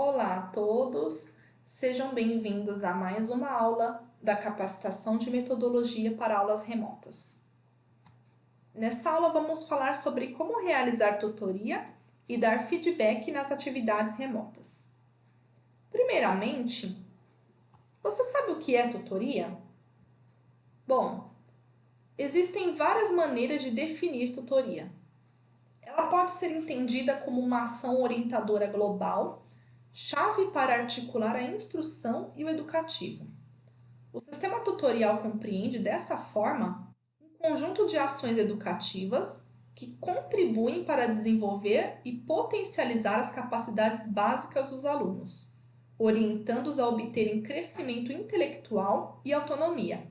Olá a todos, sejam bem-vindos a mais uma aula da capacitação de metodologia para aulas remotas. Nessa aula vamos falar sobre como realizar tutoria e dar feedback nas atividades remotas. Primeiramente, você sabe o que é tutoria? Bom, existem várias maneiras de definir tutoria. Ela pode ser entendida como uma ação orientadora global, chave para articular a instrução e o educativo. O sistema tutorial compreende, dessa forma, um conjunto de ações educativas que contribuem para desenvolver e potencializar as capacidades básicas dos alunos, orientando-os a obterem crescimento intelectual e autonomia,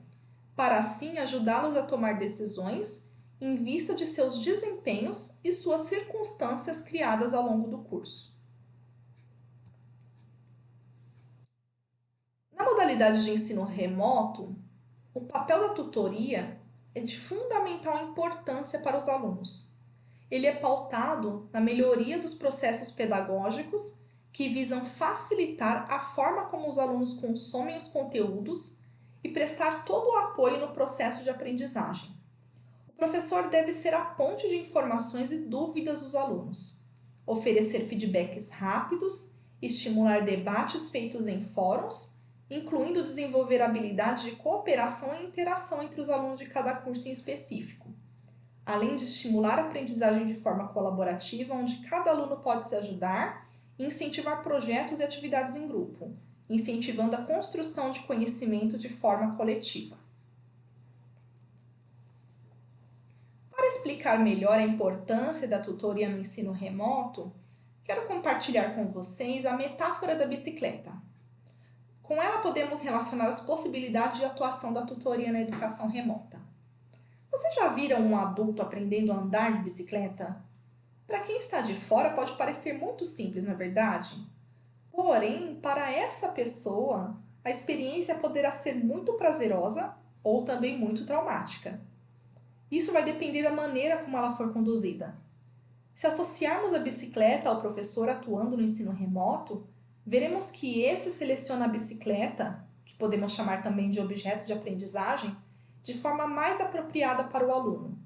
para assim ajudá-los a tomar decisões em vista de seus desempenhos e suas circunstâncias criadas ao longo do curso. Na modalidade de ensino remoto, o papel da tutoria é de fundamental importância para os alunos. Ele é pautado na melhoria dos processos pedagógicos que visam facilitar a forma como os alunos consomem os conteúdos e prestar todo o apoio no processo de aprendizagem. O professor deve ser a ponte de informações e dúvidas dos alunos, oferecer feedbacks rápidos, estimular debates feitos em fóruns, incluindo desenvolver habilidades de cooperação e interação entre os alunos de cada curso em específico, além de estimular a aprendizagem de forma colaborativa, onde cada aluno pode se ajudar e incentivar projetos e atividades em grupo, incentivando a construção de conhecimento de forma coletiva. Para explicar melhor a importância da tutoria no ensino remoto, quero compartilhar com vocês a metáfora da bicicleta. Com ela podemos relacionar as possibilidades de atuação da tutoria na educação remota. Vocês já viram um adulto aprendendo a andar de bicicleta? Para quem está de fora pode parecer muito simples, não é verdade? Porém, para essa pessoa, a experiência poderá ser muito prazerosa ou também muito traumática. Isso vai depender da maneira como ela for conduzida. Se associarmos a bicicleta ao professor atuando no ensino remoto, veremos que esse seleciona a bicicleta, que podemos chamar também de objeto de aprendizagem, de forma mais apropriada para o aluno.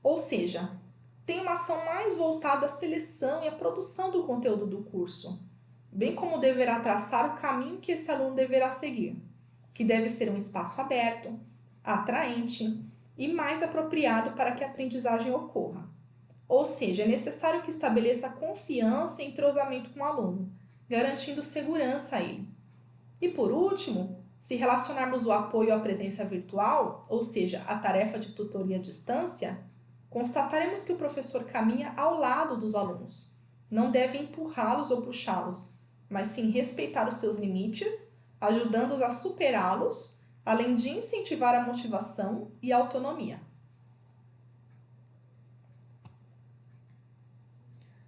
Ou seja, tem uma ação mais voltada à seleção e à produção do conteúdo do curso, bem como deverá traçar o caminho que esse aluno deverá seguir, que deve ser um espaço aberto, atraente e mais apropriado para que a aprendizagem ocorra. Ou seja, é necessário que estabeleça confiança e entrosamento com o aluno, garantindo segurança a ele. E por último, se relacionarmos o apoio à presença virtual, ou seja, a tarefa de tutoria à distância, constataremos que o professor caminha ao lado dos alunos. Não deve empurrá-los ou puxá-los, mas sim respeitar os seus limites, ajudando-os a superá-los, além de incentivar a motivação e a autonomia.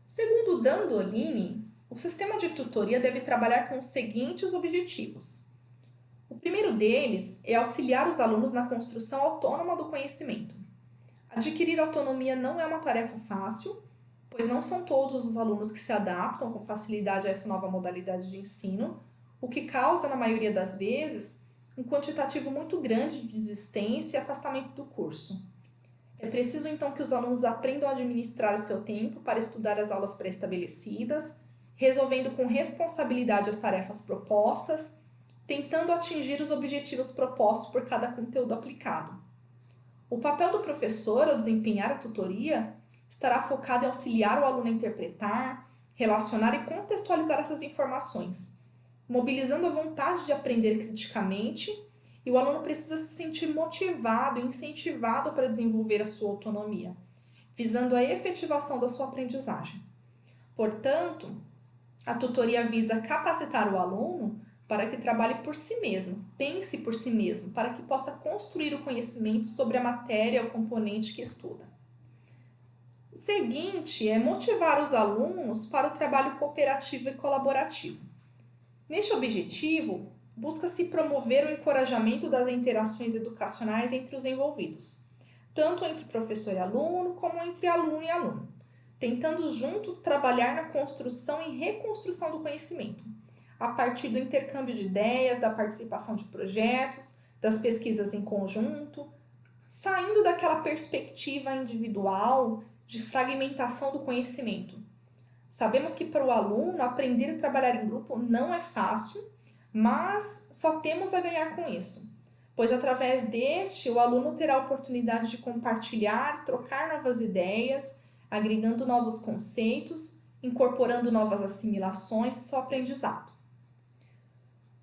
Segundo Dandolini, o sistema de tutoria deve trabalhar com os seguintes objetivos. O primeiro deles é auxiliar os alunos na construção autônoma do conhecimento. Adquirir autonomia não é uma tarefa fácil, pois não são todos os alunos que se adaptam com facilidade a essa nova modalidade de ensino, o que causa, na maioria das vezes, um quantitativo muito grande de desistência e afastamento do curso. É preciso, então, que os alunos aprendam a administrar o seu tempo para estudar as aulas pré-estabelecidas, resolvendo com responsabilidade as tarefas propostas, tentando atingir os objetivos propostos por cada conteúdo aplicado. O papel do professor, ao desempenhar a tutoria, estará focado em auxiliar o aluno a interpretar, relacionar e contextualizar essas informações, mobilizando a vontade de aprender criticamente, e o aluno precisa se sentir motivado e incentivado para desenvolver a sua autonomia, visando a efetivação da sua aprendizagem. Portanto, a tutoria visa capacitar o aluno para que trabalhe por si mesmo, pense por si mesmo, para que possa construir o conhecimento sobre a matéria ou componente que estuda. O seguinte é motivar os alunos para o trabalho cooperativo e colaborativo. Neste objetivo, busca-se promover o encorajamento das interações educacionais entre os envolvidos, tanto entre professor e aluno, como entre aluno e aluno, tentando juntos trabalhar na construção e reconstrução do conhecimento, a partir do intercâmbio de ideias, da participação de projetos, das pesquisas em conjunto, saindo daquela perspectiva individual de fragmentação do conhecimento. Sabemos que para o aluno aprender a trabalhar em grupo não é fácil, mas só temos a ganhar com isso, pois através deste o aluno terá a oportunidade de compartilhar, trocar novas ideias, agregando novos conceitos, incorporando novas assimilações em seu aprendizado.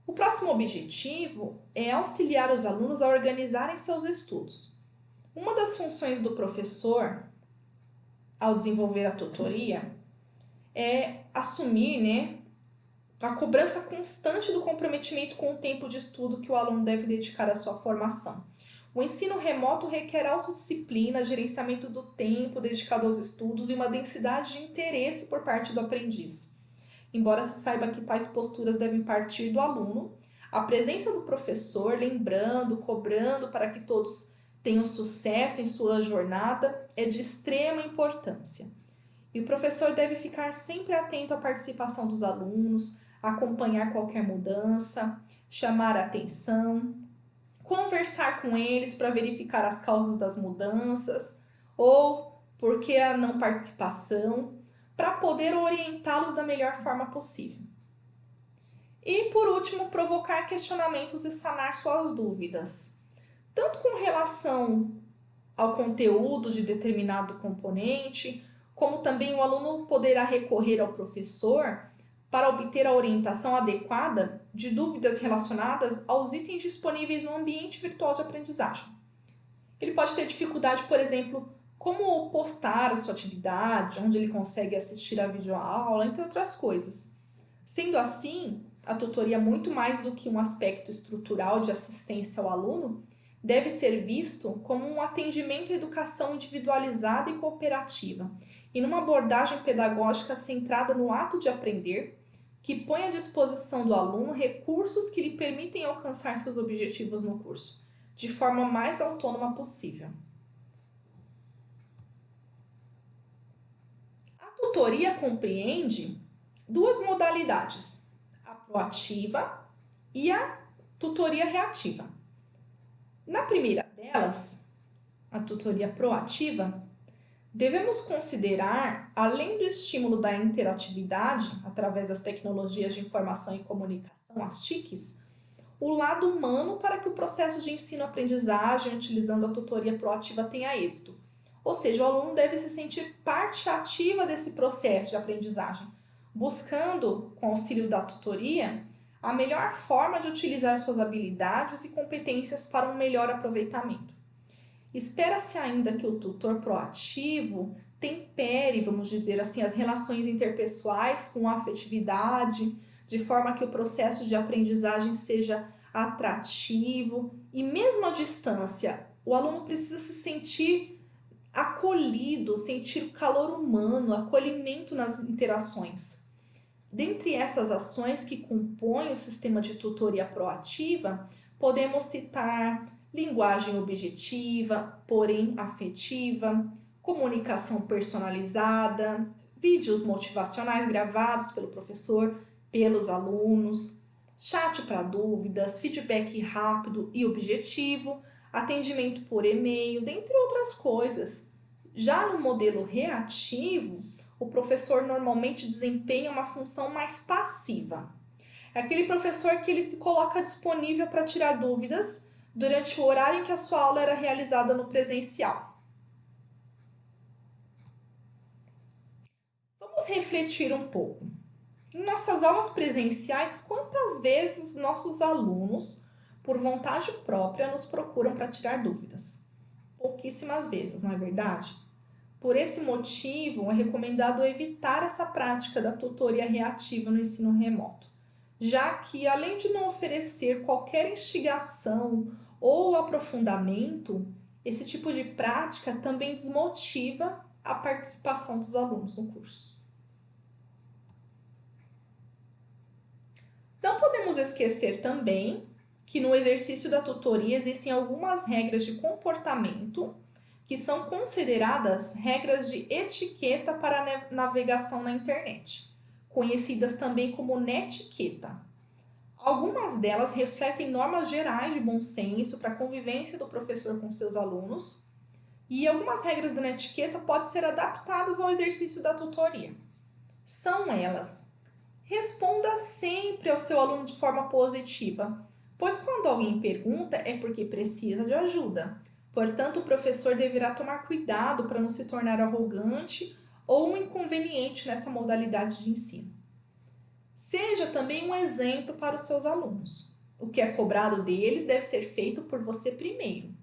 O próximo objetivo é auxiliar os alunos a organizarem seus estudos. Uma das funções do professor, ao desenvolver a tutoria, é assumir, a cobrança constante do comprometimento com o tempo de estudo que o aluno deve dedicar à sua formação. O ensino remoto requer autodisciplina, gerenciamento do tempo dedicado aos estudos e uma densidade de interesse por parte do aprendiz. Embora se saiba que tais posturas devem partir do aluno, a presença do professor, lembrando, cobrando para que todos tenham sucesso em sua jornada, é de extrema importância. E o professor deve ficar sempre atento à participação dos alunos, acompanhar qualquer mudança, chamar a atenção, conversar com eles para verificar as causas das mudanças ou por que a não participação, para poder orientá-los da melhor forma possível. E, por último, provocar questionamentos e sanar suas dúvidas, tanto com relação ao conteúdo de determinado componente, como também o aluno poderá recorrer ao professor para obter a orientação adequada de dúvidas relacionadas aos itens disponíveis no ambiente virtual de aprendizagem. Ele pode ter dificuldade, por exemplo, como postar a sua atividade, onde ele consegue assistir a videoaula, entre outras coisas. Sendo assim, a tutoria, muito mais do que um aspecto estrutural de assistência ao aluno, deve ser visto como um atendimento à educação individualizada e cooperativa, e numa abordagem pedagógica centrada no ato de aprender, que põe à disposição do aluno recursos que lhe permitem alcançar seus objetivos no curso, de forma mais autônoma possível. A tutoria compreende duas modalidades, a proativa e a tutoria reativa. Na primeira delas, a tutoria proativa, devemos considerar, além do estímulo da interatividade, através das tecnologias de informação e comunicação, as TICs, o lado humano para que o processo de ensino-aprendizagem, utilizando a tutoria proativa, tenha êxito. Ou seja, o aluno deve se sentir parte ativa desse processo de aprendizagem, buscando, com auxílio da tutoria, a melhor forma de utilizar suas habilidades e competências para um melhor aproveitamento. Espera-se ainda que o tutor proativo tempere, vamos dizer assim, as relações interpessoais com a afetividade, de forma que o processo de aprendizagem seja atrativo e mesmo à distância, o aluno precisa se sentir acolhido, sentir o calor humano, acolhimento nas interações. Dentre essas ações que compõem o sistema de tutoria proativa, podemos citar linguagem objetiva, porém afetiva, comunicação personalizada, vídeos motivacionais gravados pelo professor, pelos alunos, chat para dúvidas, feedback rápido e objetivo, atendimento por e-mail, dentre outras coisas. Já no modelo reativo, o professor normalmente desempenha uma função mais passiva. É aquele professor que ele se coloca disponível para tirar dúvidas durante o horário em que a sua aula era realizada no presencial. Vamos refletir um pouco. Em nossas aulas presenciais, quantas vezes nossos alunos, por vontade própria, nos procuram para tirar dúvidas? Pouquíssimas vezes, não é verdade? Por esse motivo, é recomendado evitar essa prática da tutoria reativa no ensino remoto, já que, além de não oferecer qualquer instigação ou aprofundamento, esse tipo de prática também desmotiva a participação dos alunos no curso. Não podemos esquecer também que no exercício da tutoria existem algumas regras de comportamento que são consideradas regras de etiqueta para a navegação na internet, conhecidas também como netiqueta. Algumas delas refletem normas gerais de bom senso para a convivência do professor com seus alunos, e algumas regras da etiqueta podem ser adaptadas ao exercício da tutoria. São elas: responda sempre ao seu aluno de forma positiva, pois quando alguém pergunta é porque precisa de ajuda. Portanto, o professor deverá tomar cuidado para não se tornar arrogante ou um inconveniente nessa modalidade de ensino. Seja também um exemplo para os seus alunos. O que é cobrado deles deve ser feito por você primeiro.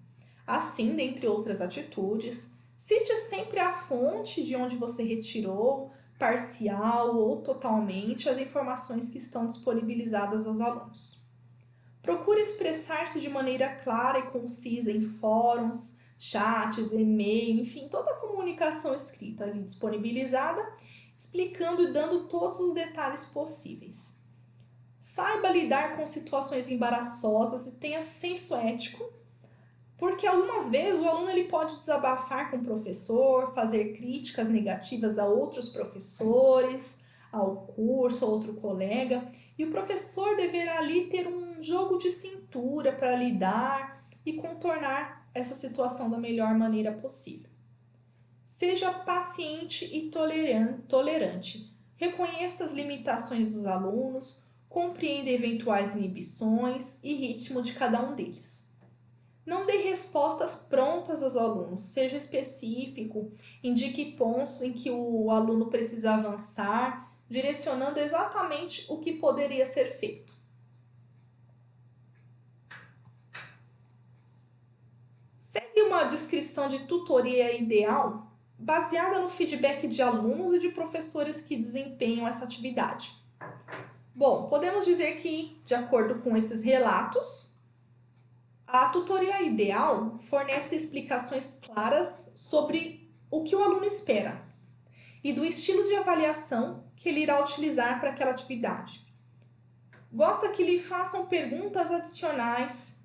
Assim, dentre outras atitudes, cite sempre a fonte de onde você retirou, parcial ou totalmente, as informações que estão disponibilizadas aos alunos. Procure expressar-se de maneira clara e concisa em fóruns, chats, e-mail, enfim, toda a comunicação escrita ali disponibilizada, explicando e dando todos os detalhes possíveis. Saiba lidar com situações embaraçosas e tenha senso ético, porque algumas vezes o aluno ele pode desabafar com o professor, fazer críticas negativas a outros professores, ao curso, a outro colega, e o professor deverá ali ter um jogo de cintura para lidar e contornar essa situação da melhor maneira possível. Seja paciente e tolerante. Reconheça as limitações dos alunos, compreenda eventuais inibições e ritmo de cada um deles. Não dê respostas prontas aos alunos, seja específico, indique pontos em que o aluno precisa avançar, direcionando exatamente o que poderia ser feito. Segue uma descrição de tutoria ideal baseada no feedback de alunos e de professores que desempenham essa atividade. Bom, podemos dizer que, de acordo com esses relatos, a tutoria ideal fornece explicações claras sobre o que o aluno espera e do estilo de avaliação que ele irá utilizar para aquela atividade. Gosta que lhe façam perguntas adicionais,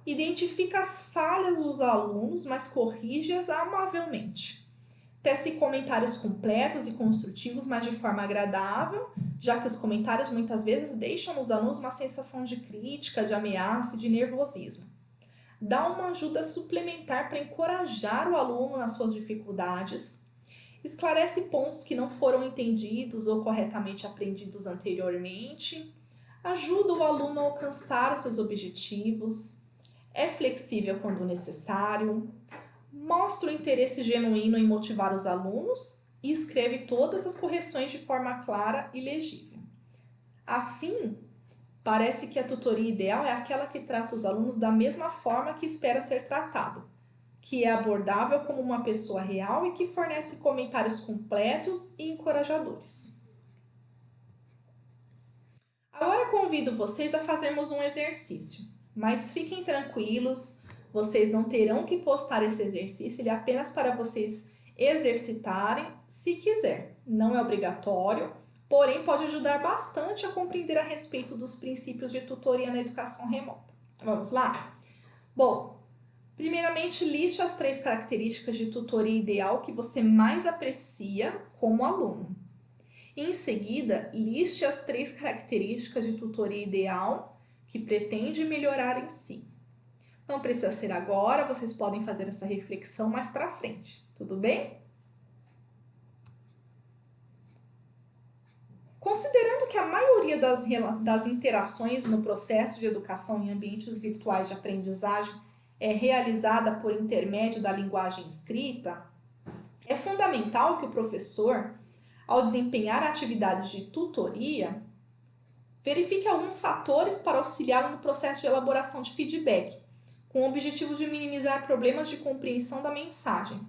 identifica as falhas dos alunos, mas corrige-as amavelmente. Tece comentários completos e construtivos, mas de forma agradável, já que os comentários muitas vezes deixam nos alunos uma sensação de crítica, de ameaça e de nervosismo. Dá uma ajuda suplementar para encorajar o aluno nas suas dificuldades, esclarece pontos que não foram entendidos ou corretamente aprendidos anteriormente, ajuda o aluno a alcançar os seus objetivos, é flexível quando necessário, mostra o interesse genuíno em motivar os alunos e escreve todas as correções de forma clara e legível. Assim, parece que a tutoria ideal é aquela que trata os alunos da mesma forma que espera ser tratado, que é abordável como uma pessoa real e que fornece comentários completos e encorajadores. Agora convido vocês a fazermos um exercício, mas fiquem tranquilos, vocês não terão que postar esse exercício, ele é apenas para vocês exercitarem se quiser. Não é obrigatório, porém pode ajudar bastante a compreender a respeito dos princípios de tutoria na educação remota. Vamos lá? Bom, primeiramente liste as 3 características de tutoria ideal que você mais aprecia como aluno. Em seguida, liste as 3 características de tutoria ideal que pretende melhorar em si. Não precisa ser agora, vocês podem fazer essa reflexão mais para frente, tudo bem? Considerando que a maioria das interações no processo de educação em ambientes virtuais de aprendizagem é realizada por intermédio da linguagem escrita, é fundamental que o professor, ao desempenhar a atividade de tutoria, verifique alguns fatores para auxiliá-lo no processo de elaboração de feedback, com o objetivo de minimizar problemas de compreensão da mensagem.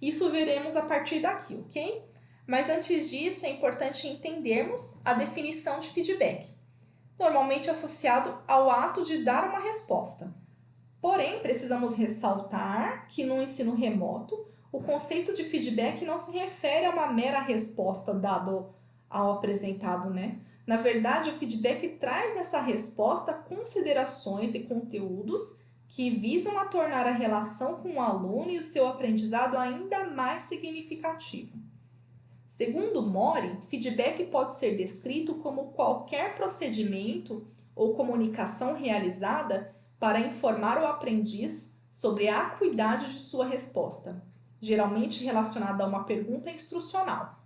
Isso veremos a partir daqui, ok? Mas antes disso, é importante entendermos a definição de feedback, normalmente associado ao ato de dar uma resposta. Porém, precisamos ressaltar que no ensino remoto, o conceito de feedback não se refere a uma mera resposta dada ao apresentado, né? Na verdade, o feedback traz nessa resposta considerações e conteúdos que visam a tornar a relação com o aluno e o seu aprendizado ainda mais significativo. Segundo Mori, feedback pode ser descrito como qualquer procedimento ou comunicação realizada para informar o aprendiz sobre a acuidade de sua resposta, geralmente relacionada a uma pergunta instrucional.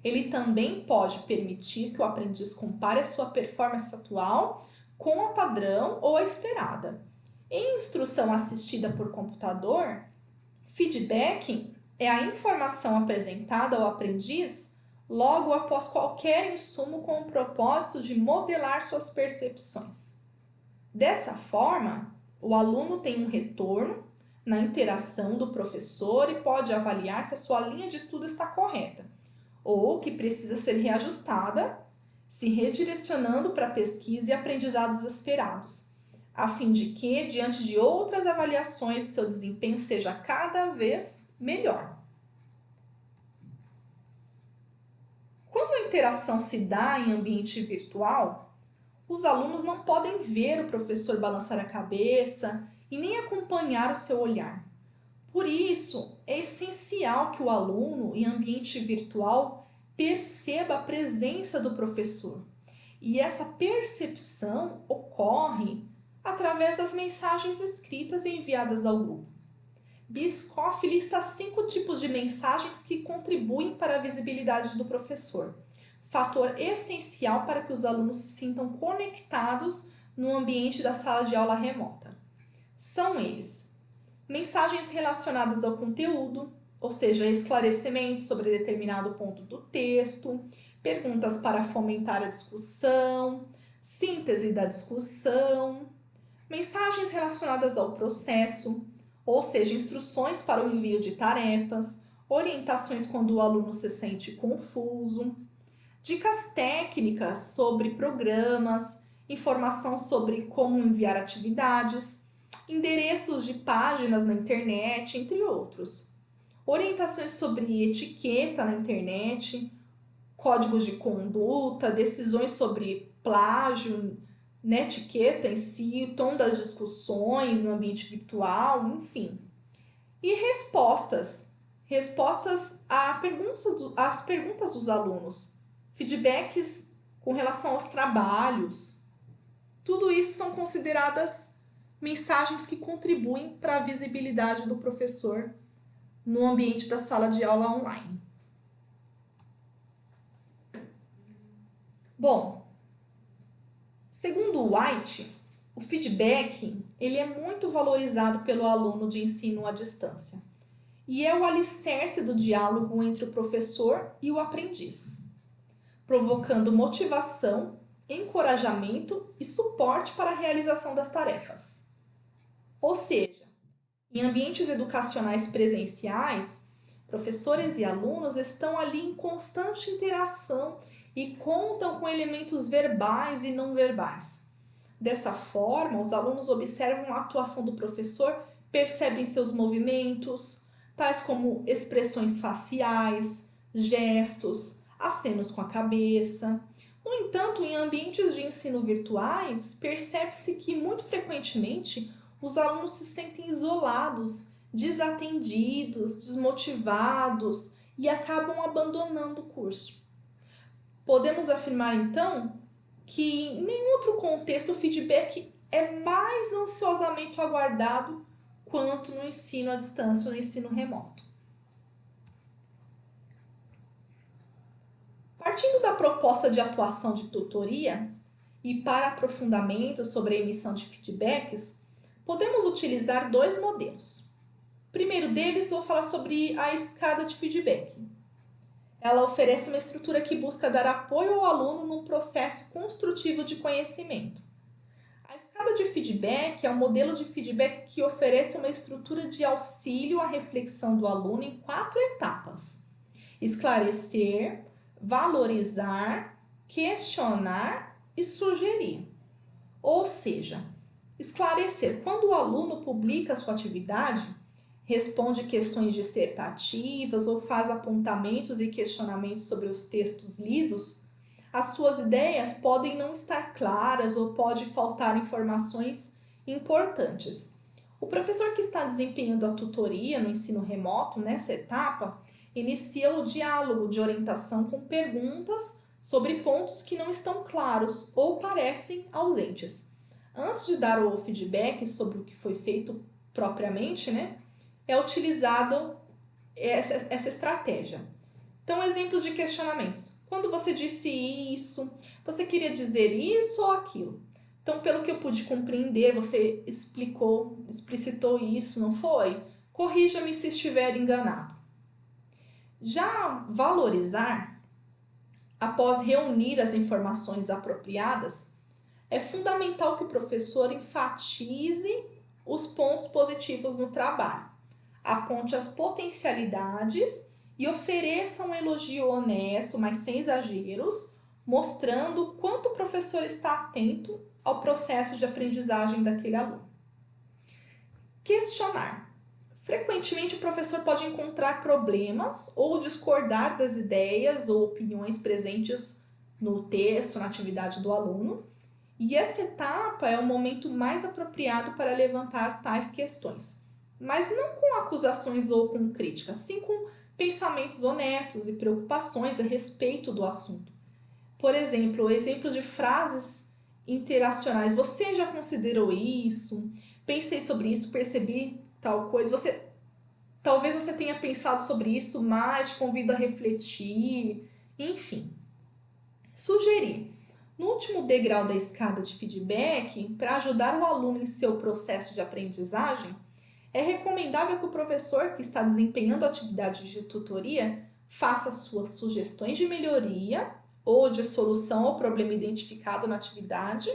Ele também pode permitir que o aprendiz compare a sua performance atual com a padrão ou a esperada. Em instrução assistida por computador, feedback é a informação apresentada ao aprendiz logo após qualquer insumo com o propósito de modelar suas percepções. Dessa forma, o aluno tem um retorno na interação do professor e pode avaliar se a sua linha de estudo está correta ou que precisa ser reajustada, se redirecionando para pesquisa e aprendizados esperados, a fim de que, diante de outras avaliações, seu desempenho seja cada vez melhor. Quando a interação se dá em ambiente virtual, os alunos não podem ver o professor balançar a cabeça e nem acompanhar o seu olhar. Por isso, é essencial que o aluno, em ambiente virtual, perceba a presença do professor. E essa percepção ocorre através das mensagens escritas e enviadas ao grupo. Biscoff lista 5 tipos de mensagens que contribuem para a visibilidade do professor, fator essencial para que os alunos se sintam conectados no ambiente da sala de aula remota. São eles: mensagens relacionadas ao conteúdo, ou seja, esclarecimentos sobre determinado ponto do texto, perguntas para fomentar a discussão, síntese da discussão, mensagens relacionadas ao processo, ou seja, instruções para o envio de tarefas, orientações quando o aluno se sente confuso, dicas técnicas sobre programas, informação sobre como enviar atividades, endereços de páginas na internet, entre outros. Orientações sobre etiqueta na internet, códigos de conduta, decisões sobre plágio, na etiqueta em si, o tom das discussões no ambiente virtual, enfim. E respostas às perguntas dos alunos, feedbacks com relação aos trabalhos. Tudo isso são consideradas mensagens que contribuem para a visibilidade do professor no ambiente da sala de aula online. Bom, segundo White, o feedback ele é muito valorizado pelo aluno de ensino à distância e é o alicerce do diálogo entre o professor e o aprendiz, provocando motivação, encorajamento e suporte para a realização das tarefas. Ou seja, em ambientes educacionais presenciais, professores e alunos estão ali em constante interação e contam com elementos verbais e não verbais. Dessa forma, os alunos observam a atuação do professor, percebem seus movimentos, tais como expressões faciais, gestos, acenos com a cabeça. No entanto, em ambientes de ensino virtuais, percebe-se que muito frequentemente os alunos se sentem isolados, desatendidos, desmotivados e acabam abandonando o curso. Podemos afirmar, então, que em nenhum outro contexto o feedback é mais ansiosamente aguardado quanto no ensino à distância ou no ensino remoto. Partindo da proposta de atuação de tutoria e para aprofundamento sobre a emissão de feedbacks, podemos utilizar 2 modelos. O primeiro deles, vou falar sobre a escada de feedback. Ela oferece uma estrutura que busca dar apoio ao aluno num processo construtivo de conhecimento. A escada de feedback é um modelo de feedback que oferece uma estrutura de auxílio à reflexão do aluno em 4 etapas: esclarecer, valorizar, questionar e sugerir. Ou seja, esclarecer: quando o aluno publica sua atividade, responde questões dissertativas ou faz apontamentos e questionamentos sobre os textos lidos, as suas ideias podem não estar claras ou pode faltar informações importantes. O professor que está desempenhando a tutoria no ensino remoto, nessa etapa, inicia o diálogo de orientação com perguntas sobre pontos que não estão claros ou parecem ausentes. Antes de dar o feedback sobre o que foi feito propriamente, né, é utilizado essa estratégia. Então, exemplos de questionamentos. Quando você disse isso, você queria dizer isso ou aquilo? Então, pelo que eu pude compreender, você explicitou isso, não foi? Corrija-me se estiver enganado. Já valorizar, após reunir as informações apropriadas, é fundamental que o professor enfatize os pontos positivos no trabalho, aponte as potencialidades e ofereça um elogio honesto, mas sem exageros, mostrando o quanto o professor está atento ao processo de aprendizagem daquele aluno. Questionar. Frequentemente o professor pode encontrar problemas ou discordar das ideias ou opiniões presentes no texto, na atividade do aluno, e essa etapa é o momento mais apropriado para levantar tais questões, mas não com acusações ou com críticas, sim com pensamentos honestos e preocupações a respeito do assunto. Por exemplo, exemplos de frases interacionais. Você já considerou isso? Pensei sobre isso, percebi tal coisa. Talvez você tenha pensado sobre isso, mas te convido a refletir. Enfim, sugerir. No último degrau da escada de feedback, para ajudar o aluno em seu processo de aprendizagem, é recomendável que o professor que está desempenhando a atividade de tutoria faça suas sugestões de melhoria ou de solução ao problema identificado na atividade,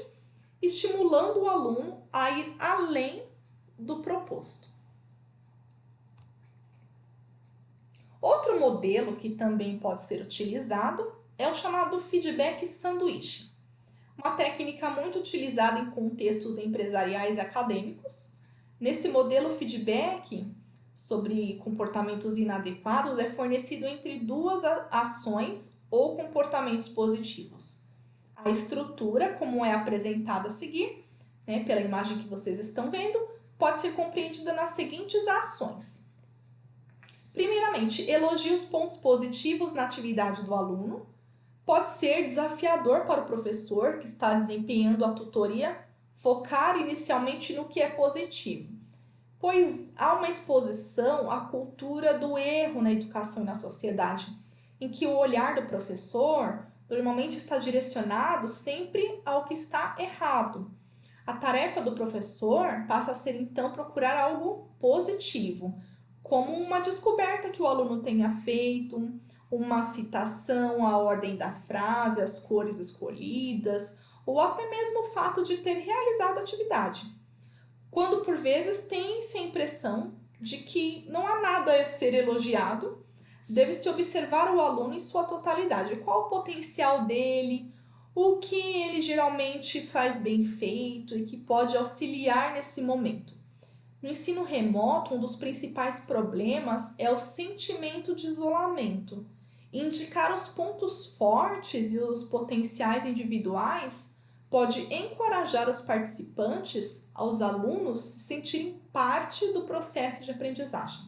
estimulando o aluno a ir além do proposto. Outro modelo que também pode ser utilizado é o chamado feedback sanduíche, uma técnica muito utilizada em contextos empresariais e acadêmicos. Nesse modelo, o feedback sobre comportamentos inadequados é fornecido entre duas ações ou comportamentos positivos. A estrutura, como é apresentada a seguir, né, pela imagem que vocês estão vendo, pode ser compreendida nas seguintes ações. Primeiramente, elogie os pontos positivos na atividade do aluno. Pode ser desafiador para o professor que está desempenhando a tutoria focar inicialmente no que é positivo, pois há uma exposição à cultura do erro na educação e na sociedade, em que o olhar do professor normalmente está direcionado sempre ao que está errado. A tarefa do professor passa a ser então procurar algo positivo, como uma descoberta que o aluno tenha feito, uma citação, a ordem da frase, as cores escolhidas, ou até mesmo o fato de ter realizado a atividade. Quando por vezes tem-se a impressão de que não há nada a ser elogiado, deve-se observar o aluno em sua totalidade. Qual o potencial dele, o que ele geralmente faz bem feito e que pode auxiliar nesse momento. No ensino remoto, um dos principais problemas é o sentimento de isolamento. Indicar os pontos fortes e os potenciais individuais pode encorajar os participantes, aos alunos, se sentirem parte do processo de aprendizagem.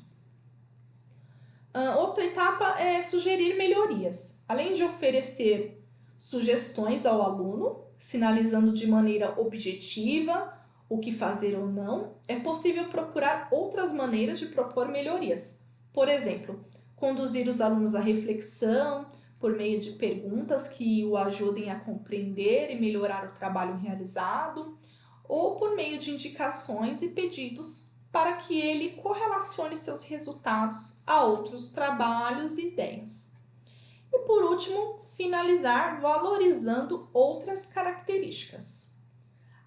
Outra etapa é sugerir melhorias. Além de oferecer sugestões ao aluno, sinalizando de maneira objetiva o que fazer ou não, é possível procurar outras maneiras de propor melhorias. Por exemplo, conduzir os alunos à reflexão por meio de perguntas que o ajudem a compreender e melhorar o trabalho realizado, ou por meio de indicações e pedidos para que ele correlacione seus resultados a outros trabalhos e ideias. E por último, finalizar valorizando outras características.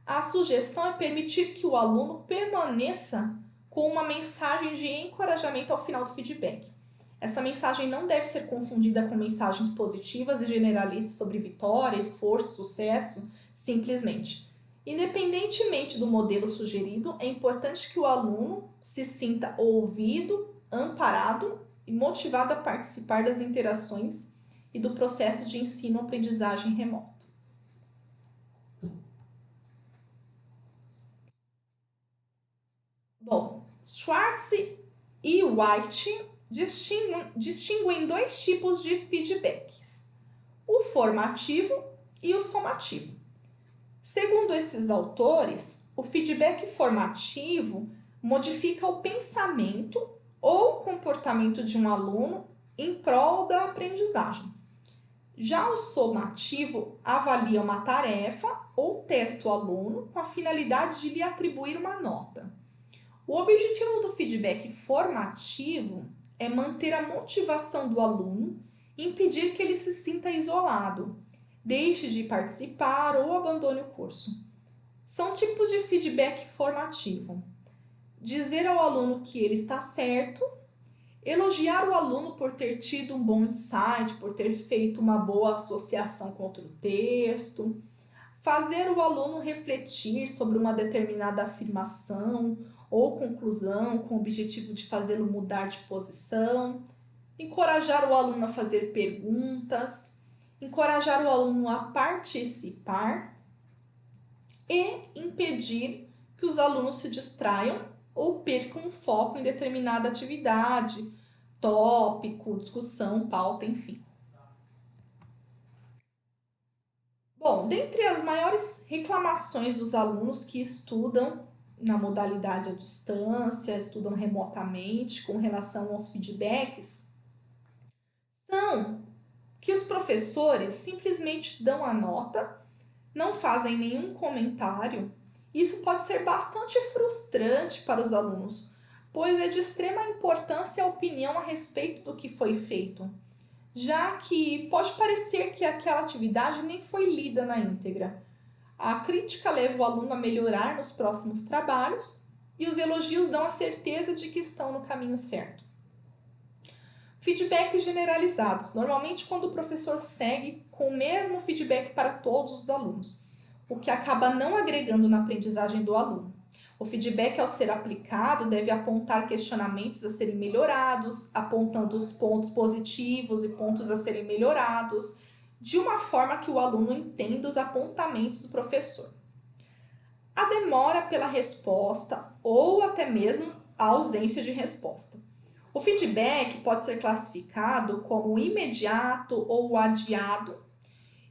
A sugestão é permitir que o aluno permaneça com uma mensagem de encorajamento ao final do feedback. Essa mensagem não deve ser confundida com mensagens positivas e generalistas sobre vitória, esforço, sucesso, simplesmente. Independentemente do modelo sugerido, é importante que o aluno se sinta ouvido, amparado e motivado a participar das interações e do processo de ensino-aprendizagem remoto. Bom, Schwartz e White distinguem dois tipos de feedbacks. O formativo e o somativo. Segundo esses autores, o feedback formativo modifica o pensamento ou comportamento de um aluno em prol da aprendizagem. Já o somativo avalia uma tarefa ou testa o aluno com a finalidade de lhe atribuir uma nota. O objetivo do feedback formativo é manter a motivação do aluno e impedir que ele se sinta isolado, deixe de participar ou abandone o curso. São tipos de feedback formativo: dizer ao aluno que ele está certo, elogiar o aluno por ter tido um bom insight, por ter feito uma boa associação com outro texto, fazer o aluno refletir sobre uma determinada afirmação ou conclusão com o objetivo de fazê-lo mudar de posição, encorajar o aluno a fazer perguntas, encorajar o aluno a participar e impedir que os alunos se distraiam ou percam o foco em determinada atividade, tópico, discussão, pauta, enfim. Bom, dentre as maiores reclamações dos alunos que estudam na modalidade à distância, estudam remotamente com relação aos feedbacks, são que os professores simplesmente dão a nota, não fazem nenhum comentário. Isso pode ser bastante frustrante para os alunos, pois é de extrema importância a opinião a respeito do que foi feito, já que pode parecer que aquela atividade nem foi lida na íntegra. A crítica leva o aluno a melhorar nos próximos trabalhos e os elogios dão a certeza de que estão no caminho certo. Feedbacks generalizados, normalmente quando o professor segue com o mesmo feedback para todos os alunos, o que acaba não agregando na aprendizagem do aluno. O feedback, ao ser aplicado, deve apontar questionamentos a serem melhorados, apontando os pontos positivos e pontos a serem melhorados, de uma forma que o aluno entenda os apontamentos do professor. A demora pela resposta ou até mesmo a ausência de resposta. O feedback pode ser classificado como imediato ou adiado.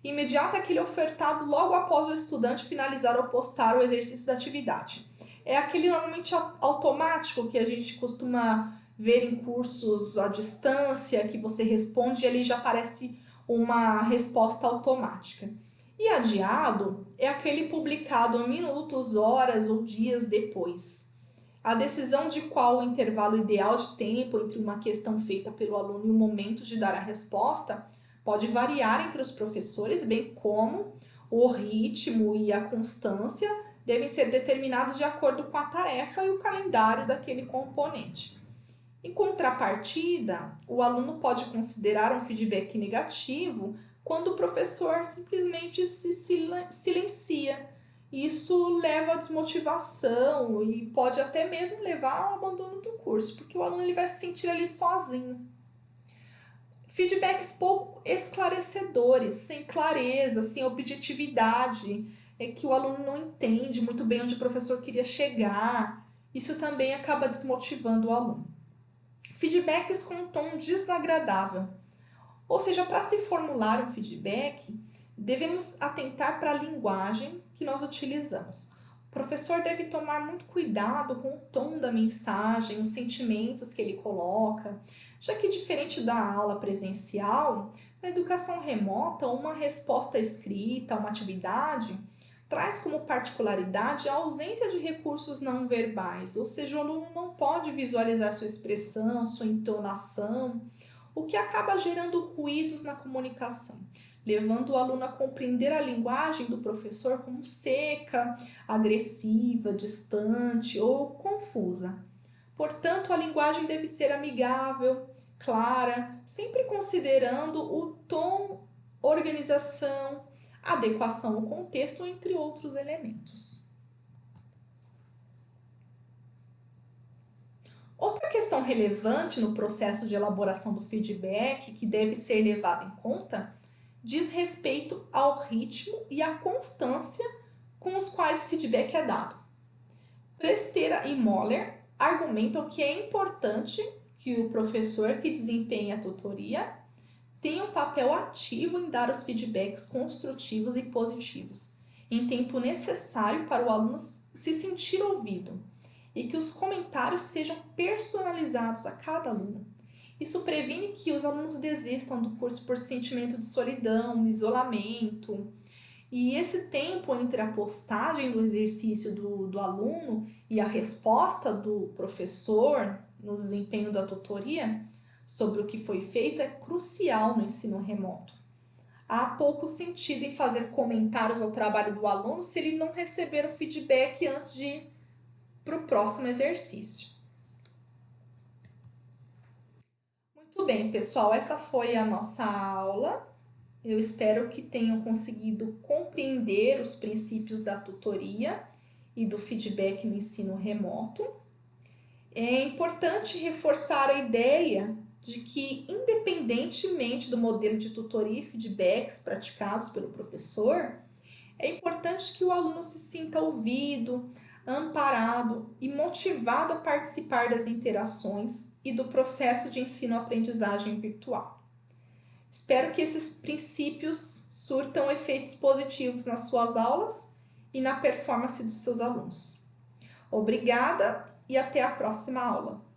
Imediato é aquele ofertado logo após o estudante finalizar ou postar o exercício da atividade. É aquele normalmente automático que a gente costuma ver em cursos à distância, que você responde e ali já aparece uma resposta automática. E adiado é aquele publicado minutos, horas ou dias depois. A decisão de qual o intervalo ideal de tempo entre uma questão feita pelo aluno e o momento de dar a resposta pode variar entre os professores, bem como o ritmo e a constância devem ser determinados de acordo com a tarefa e o calendário daquele componente. Em contrapartida, o aluno pode considerar um feedback negativo quando o professor simplesmente se silencia. Isso leva à desmotivação e pode até mesmo levar ao abandono do curso, porque o aluno ele vai se sentir ali sozinho. Feedbacks pouco esclarecedores, sem clareza, sem objetividade, é que o aluno não entende muito bem onde o professor queria chegar. Isso também acaba desmotivando o aluno. Feedbacks com um tom desagradável. Ou seja, para se formular um feedback, devemos atentar para a linguagem que nós utilizamos. O professor deve tomar muito cuidado com o tom da mensagem, os sentimentos que ele coloca, já que diferente da aula presencial, na educação remota, uma resposta escrita, uma atividade, traz como particularidade a ausência de recursos não verbais, ou seja, o aluno não pode visualizar sua expressão, sua entonação, o que acaba gerando ruídos na comunicação, levando o aluno a compreender a linguagem do professor como seca, agressiva, distante ou confusa. Portanto, a linguagem deve ser amigável, clara, sempre considerando o tom, organização, adequação ao contexto, entre outros elementos. Outra questão relevante no processo de elaboração do feedback que deve ser levada em conta diz respeito ao ritmo e à constância com os quais o feedback é dado. Presteira e Moller argumentam que é importante que o professor que desempenha a tutoria tem um papel ativo em dar os feedbacks construtivos e positivos, em tempo necessário para o aluno se sentir ouvido, e que os comentários sejam personalizados a cada aluno. Isso previne que os alunos desistam do curso por sentimento de solidão, isolamento. E esse tempo entre a postagem do exercício do aluno e a resposta do professor no desempenho da tutoria sobre o que foi feito é crucial no ensino remoto. Há pouco sentido em fazer comentários ao trabalho do aluno se ele não receber o feedback antes de ir para o próximo exercício. Muito bem, pessoal, essa foi a nossa aula. Eu espero que tenham conseguido compreender os princípios da tutoria e do feedback no ensino remoto. É importante reforçar a ideia de que, independentemente do modelo de tutoria e feedbacks praticados pelo professor, é importante que o aluno se sinta ouvido, amparado e motivado a participar das interações e do processo de ensino-aprendizagem virtual. Espero que esses princípios surtam efeitos positivos nas suas aulas e na performance dos seus alunos. Obrigada e até a próxima aula!